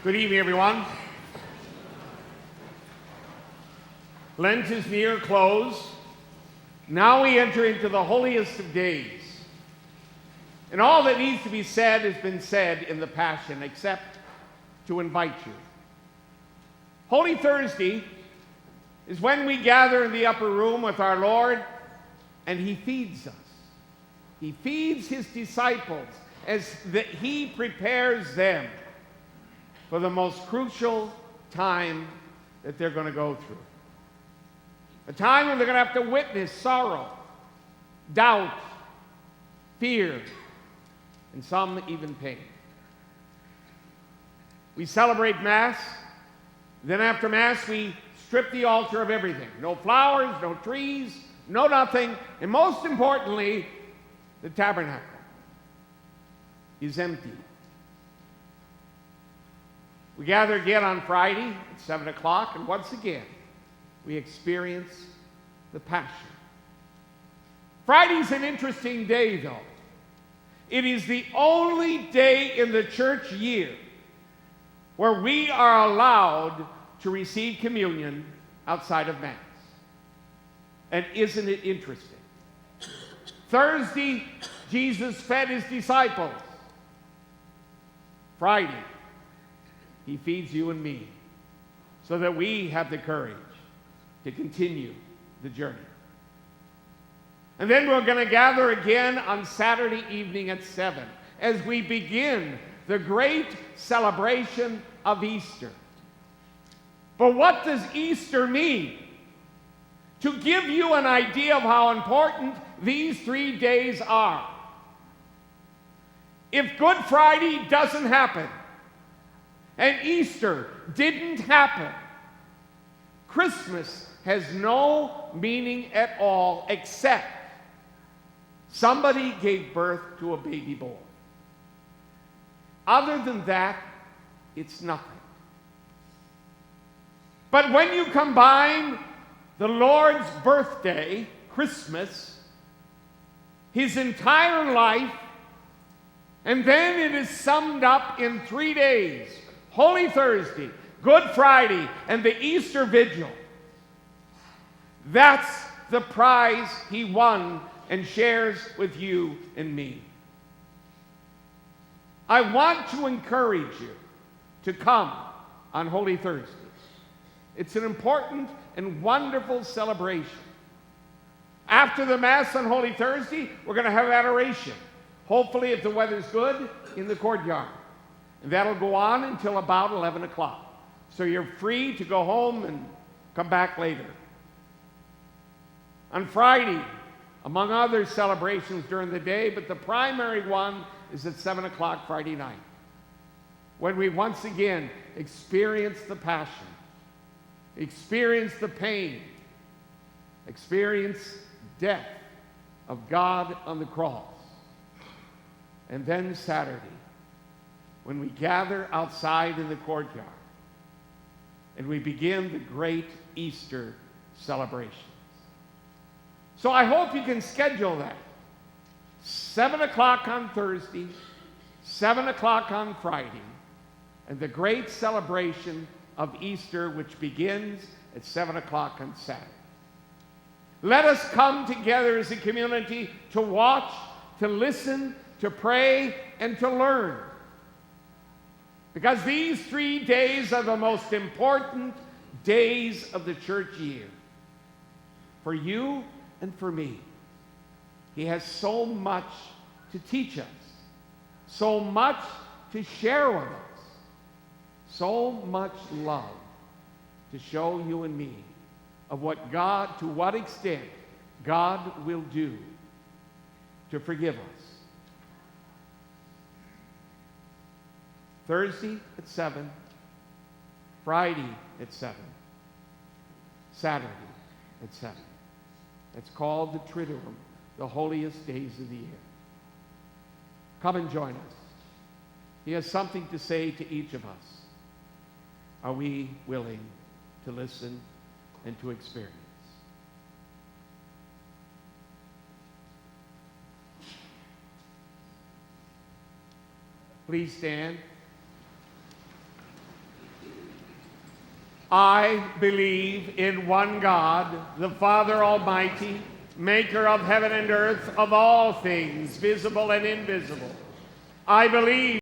Good evening, everyone. Lent is near close. Now we enter into the holiest of days. And all that needs to be said has been said in the Passion, except to invite you. Holy Thursday is when we gather in the upper room with our Lord, and He feeds us. He feeds His disciples as that He prepares them for the most crucial time that they're going to go through. A time when they're going to have to witness sorrow, doubt, fear, and some even pain. We celebrate Mass. Then after Mass, we strip the altar of everything. No flowers, no trees, no nothing. And most importantly, the tabernacle is empty. We gather again on Friday at 7 o'clock, and once again, we experience the Passion. Friday's an interesting day, though. It is the only day in the church year where we are allowed to receive communion outside of Mass. And isn't it interesting? Thursday, Jesus fed His disciples. Friday, He feeds you and me so that we have the courage to continue the journey. And then we're going to gather again on Saturday evening at 7 as we begin the great celebration of Easter. But what does Easter mean? To give you an idea of how important these 3 days are. If Good Friday doesn't happen, and Easter didn't happen, Christmas has no meaning at all except somebody gave birth to a baby boy. Other than that, it's nothing. But when you combine the Lord's birthday, Christmas, His entire life, and then it is summed up in 3 days, Holy Thursday, Good Friday, and the Easter Vigil. That's the prize He won and shares with you and me. I want to encourage you to come on Holy Thursday. It's an important and wonderful celebration. After the Mass on Holy Thursday, we're going to have adoration. Hopefully, if the weather's good, in the courtyard. And that'll go on until about 11 o'clock. So you're free to go home and come back later. On Friday, among other celebrations during the day, but the primary one is at 7 o'clock Friday night, when we once again experience the Passion, experience the pain, experience death of God on the cross. And then Saturday, when we gather outside in the courtyard and we begin the great Easter celebrations. So I hope you can schedule that. 7 o'clock on Thursday, 7 o'clock on Friday, and the great celebration of Easter, which begins at 7 o'clock on Saturday. Let us come together as a community to watch, to listen, to pray, and to learn. Because these 3 days are the most important days of the church year. For you and for me. He has so much to teach us, so much to share with us, so much love to show you and me of what God, to what extent God will do to forgive us. Thursday at 7, Friday at 7, Saturday at 7. It's called the Triduum, the holiest days of the year. Come and join us. He has something to say to each of us. Are we willing to listen and to experience? Please stand. I believe in one God, the Father Almighty, maker of heaven and earth, of all things, visible and invisible. I believe